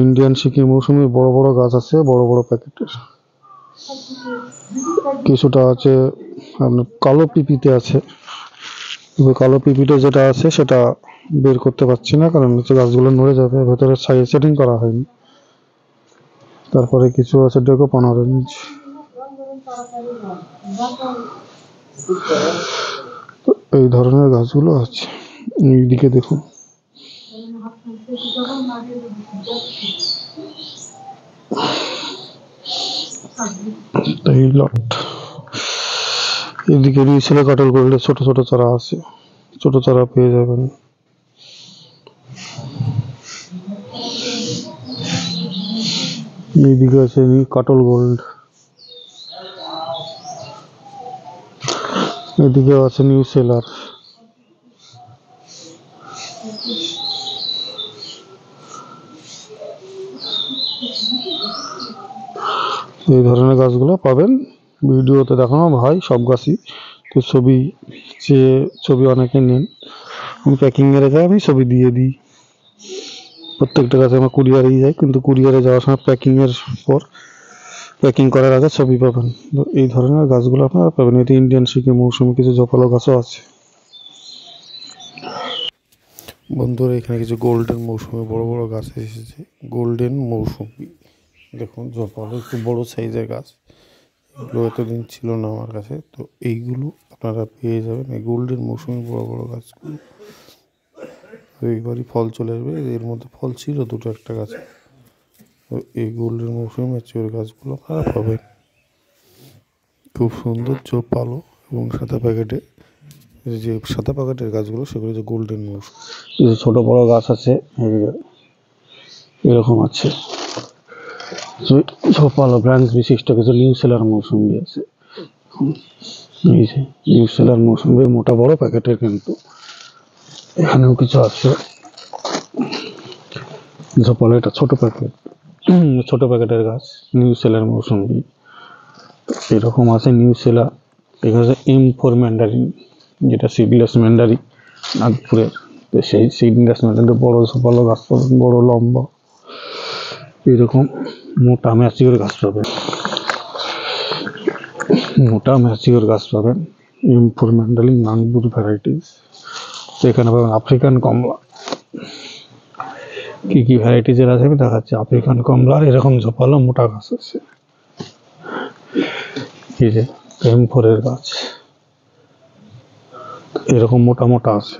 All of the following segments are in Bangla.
ইন্ডিয়ান সিকি মৌসুমী বড় বড় গাছ আছে, বড় বড় প্যাকেটের। কিছুটা আছে আপনার কালো পিপিতে আছে, কালো পিপিতে যেটা আছে সেটা বের করতে পারছি না, কারণ হচ্ছে গাছগুলো নড়ে যাবে, ভেতরে সাইজ সেটিং করা হয়নি। তারপরে কিছু আছে ডেকোপন অরেঞ্জ। এই ধরনের গাছগুলো আছে। এইদিকে দেখুন, এই লট। এদিকে রিসেলে কাটল করলে ছোট ছোট চারা আছে, ছোট চারা পেয়ে যাবেন। এইদিকে আছে কাটল গোল্ড, এদিকে আছে নিউ সেলার। এই ধরনের গাছগুলো পাবেন। ভিডিওতে দেখানো হয় সব গাছই, তো ছবি অনেকে নেন, আমি প্যাকিং এর যায়, আমি ছবি দিয়ে দিই। প্রত্যেকটা গাছে আমার কুরিয়ারেই যায়, কিন্তু কুরিয়ারে যাওয়ার সময় প্যাকিং করার আগে ছবি পাবেন। তো এই ধরনের গাছগুলো আপনারা পাবেন। এটি ইন্ডিয়ান সিকি মৌসুমী, কিছু জপালো গাছও আছে। বন্ধুরা, এখানে কিছু গোল্ডেন মৌসুমী বড় বড় গাছ এসেছে। গোল্ডেন মৌসুমী দেখুন, জপালো একটু বড় সাইজের গাছ, এগুলো এতদিন ছিল না আমার কাছে, তো এইগুলো আপনারা পেয়ে যাবেন। এই গোল্ডেন মৌসুমী বড় বড় গাছগুলো এইবারই ফল চলে আসবে। এর মধ্যে ফল ছিল দুটো একটা গাছে, তো এই গোল্ডেন মৌসুমী ম্যাচিওর গাছগুলো আপনারা পাবেন। খুব সুন্দর জপালো এবং সাদা প্যাকেটে, যে সাদা প্যাকেটের গাছগুলো সেগুলো যে গোল্ডেন মৌসুম। কিছু ছোট বড় গাছ আছে, এরকম আছে ঝোপালো ব্রাঞ্চ বিশিষ্ট কিছু নিউ সেলার মৌসুমী আছে। এই যে নিউ সেলার মৌসুমী মোটা বড় প্যাকেটের, কিন্তু এখানেও কিছু আছে ঝোপালো, এটা ছোট প্যাকেটের গাছ, নিউ সেলার মৌসুমী। এরকম আছে নিউ সেলার। এখানে M4 ম্যান্ডারিন, যেটা সিডলেস ম্যান্ডারি নাগপুরের, তো সেই সিডলেস ম্যান্ডারিন বড় ঝোপালো গাছ পাবেন, বড় লম্বা। এরকম মোটা ম্যাচিওর গাছ পাবেন, M4 ম্যান্ডারিন নাগপুর ভ্যারাইটিস। এখানে পাবেন আফ্রিকান কমলা। কি কি ভ্যারাইটিজের আছে আমি দেখাচ্ছি। আফ্রিকান কমলার এরকম ঝোপালো মোটা গাছ আছে, এই যে M4 এর গাছ এরকম মোটা মোটা আছে।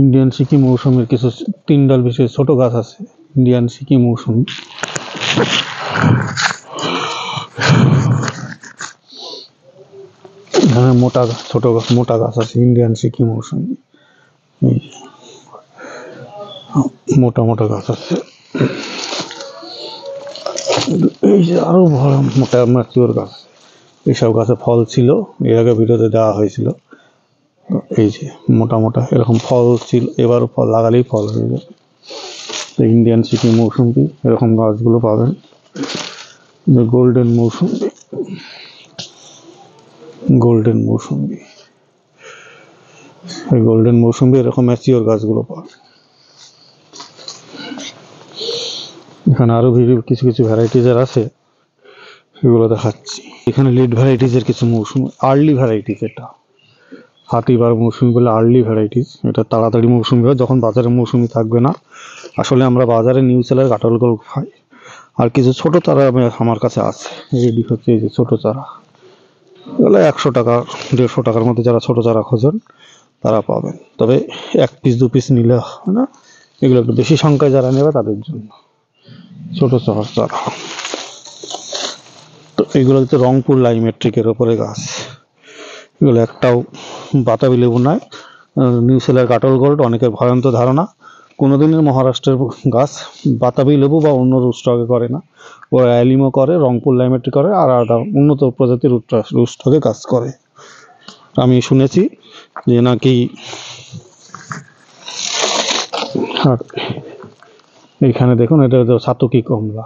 ইন্ডিয়ান সিকি মৌসুমীর কিছু 3 ডাল বিশিষ্ট ছোট গাছ আছে, ইন্ডিয়ান সিকি মৌসুমী। এখানে মোটা গাছ আছে ইন্ডিয়ান সিকি মৌসুমী, মোটা গাছ আছে। এই যে আরো বড় মোটা ম্যাচিওর গাছ, এইসব গাছে ফল ছিল, এর আগে ভিডিওতে দেওয়া হয়েছিল। এই যে মোটা এরকম ফল ছিল, এবারও ফল লাগালেই ফল হয়ে যাবে। ইন্ডিয়ান সিকি মৌসুমী এরকম গাছগুলো পাবেন। গোল্ডেন মৌসুমী এরকম ম্যাচিওর গাছগুলো পাবেন। এখানে আরো কিছু ভ্যারাইটিজের আছে, সেগুলো দেখাচ্ছি। এখানে লেট ভ্যারাইটিজের কিছু মৌসুমী, আর্লি ভ্যারাইটিস। এটা হাতিবার মৌসুমী বলে আর্লি ভ্যারাইটিস। এটা তাড়াতাড়ি মৌসুমী হয়, যখন বাজারে মৌসুমী থাকবে না। আসলে আমরা বাজারে নিউ সেলার কাটল গোল্ড খাই। আর কিছু ছোট চারা আমার কাছে আছে, রেডি হচ্ছে। এই যে ছোট চারা, এগুলো 100 টাকা 150 টাকার মধ্যে যারা ছোট চারা খোঁজেন তারা পাবেন। তবে 1 পিস 2 পিস নিলে হয় না, এগুলো একটু বেশি সংখ্যায় যারা নেবে তাদের জন্য ছোট চারা। তো এগুলো হচ্ছে রংপুর লাইমেট্রিকের ওপরে গাছ। এগুলো একটাও বাতাবি লেবু নয়, নিউ সেলার কাটল গোল্ড। অনেকের ভ্রান্ত ধারণা, কোনোদিনের মহারাষ্ট্রের গাছ বাতাবি লেবু বা অন্য রুটস্টকে করে না, ওরা অ্যালিমো করে, রংপুর লাইমেট্রিক করে, আর উন্নত প্রজাতির রুটস্টকে কাজ করে। আমি শুনেছি যে নাকি এইখানে দেখুন, এটা হচ্ছে সাতকি কমলা।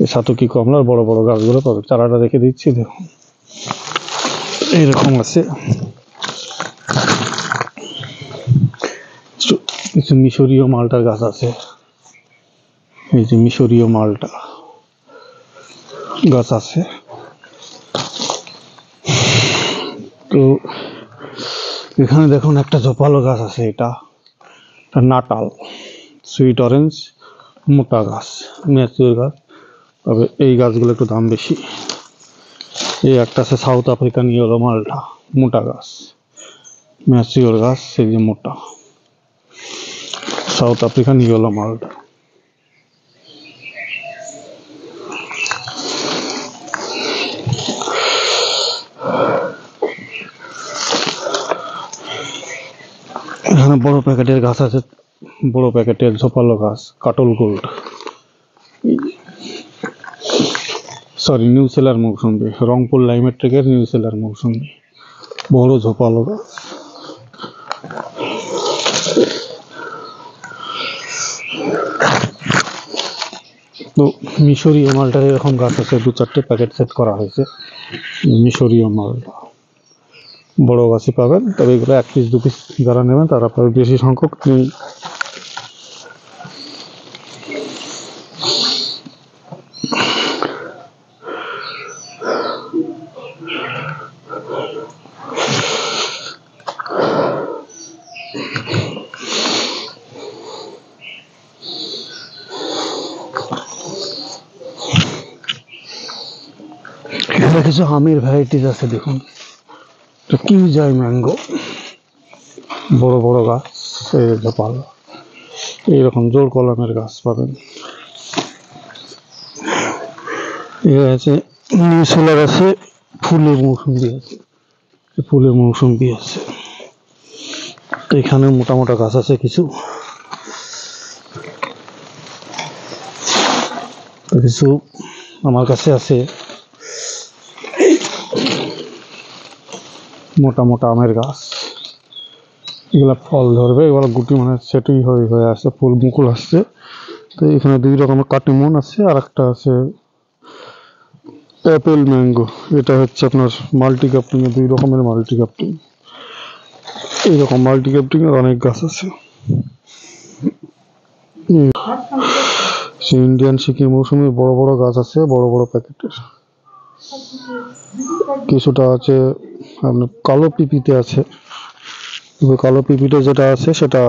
এই সাতকি কমলার বড় বড় গাছগুলো পাবে। চারাটা রেখে দিচ্ছি, দেখুন এইরকম আছে। কিছু মিশরীয় মালটার গাছ আছে, এই যে মিশরীয় মালটা গাছ আছে। তো এখানে দেখুন একটা জপালো গাছ আছে, এটা নাটাল সুইট অরেঞ্জ, মোটা গাছ, ম্যাচিওর গাছ। তবে এই গাছগুলো একটু দাম বেশি। এই একটা আছে সাউথ আফ্রিকান ইয়েলো মালটা, মোটা গাছ, ম্যাচিওর গাছ, এই যে মোটা সাউথ আফ্রিকান ইয়েলো মালটা। এখানে বড় প্যাকেটের গাছ আছে, বড় প্যাকেটের ঝোপালো গাছ, কাটল গোল্ড, সরি নিউ সেলার মৌসুমী, রংপুর লাইমেট্রিকের নিউ সেলার মৌসুমী, বড় ঝোপালো গাছ। তো মিশরীয় মালটার এরকম গাছ আছে, 2-4টে প্যাকেট সেট করা হয়েছে। মিশরীয় মালটা বড় গাছই পাবেন, তবে এগুলো 1 পিস 2 পিস যারা নেবেন তারা পাবে, বেশি সংখ্যক নেই। এখানে কিছু আমের ভ্যারাইটিস আছে, দেখুন কিউজাই ম্যাঙ্গো, বড় বড় গাছ, এই ঝোপালো, এইরকম জোর কলমের গাছ পাবেন। এখানে আছে নিউ সেলার আছে, ফুলের মৌসুমী আছে, ফুলের মৌসুমী আছে। এখানে মোটা মোটা গাছ আছে কিছু, কিছু আমার কাছে আছে মোটা মোটা আমের গাছ। এগুলা ফল ধরবে, এগুলো গুটি মানে সেটই হয়ে আসছে, ফুল মুকুল আসছে। তো এখানে 2 রকমের কাটিমন আছে, আর একটা আছে অ্যাপেল ম্যাঙ্গো। এটা হচ্ছে আপনার মাল্টি ক্যাপ্টিং এর, 2 রকমের মাল্টি ক্যাপ্টিং। এইরকম মাল্টি ক্যাপ্টিং এর অনেক গাছ আছে। ইন্ডিয়ান সিকি মৌসুমী বড় বড় গাছ আছে, বড় বড় প্যাকেটের। কিছুটা আছে আপনার কালো পিপিতে আছে, কালো পিপিতে যেটা আছে সেটা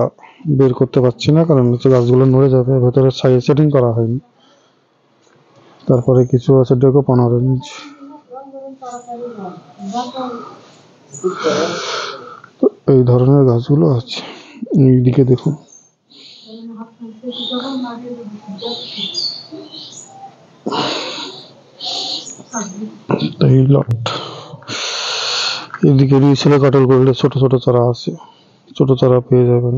বের করতে পারছি না, কারণ হচ্ছে গাছগুলো নড়ে যাবে, ভেতরে সাইজ সেটিং করা হয়নি। তারপরে কিছু আছে ডেকোপান অরেঞ্জ। এই ধরনের গাছগুলো আছে। এইদিকে দেখুন, এই লট। এদিকে নিউ সেলার কাটল গোল্ডের ছোট ছোট চারা আছে, ছোট চারা পেয়ে যাবেন।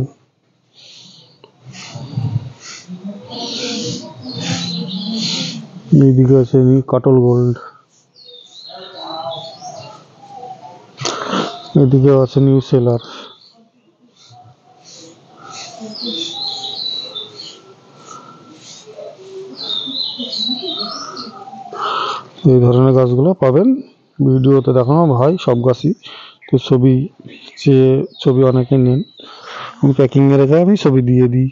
এইদিকে আছে কাটল গোল্ড, এদিকে আছে নিউ সেলার। এই ধরনের গাছগুলো পাবেন। ভিডিওতে দেখানো ভাই সব গাছই, তো ছবি অনেকে নেন, আমি প্যাকিং এর জায়গায় আমি ছবি দিয়ে দিই।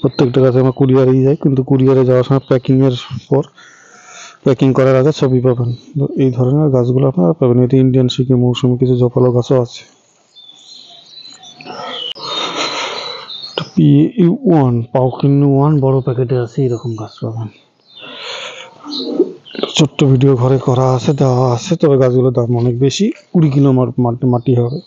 প্রত্যেকটা গাছে আমার কুরিয়ারেই যায়, কিন্তু কুরিয়ারে যাওয়ার সময় প্যাকিং করার আগে ছবি পাবেন। তো এই ধরনের গাছগুলো আপনারা পাবেন। এটি ইন্ডিয়ান সিকি মৌসুমী, কিছু জপালো গাছও আছে। PU1 পাউকিন্নু 1 বড় প্যাকেটে আছে, এরকম গাছ পাবেন। ছোট্ট ভিডিও ঘরে করা আছে, দেওয়া আছে, তবে গাছগুলোর দাম অনেক বেশি, 20 কিলো মাটি হবে।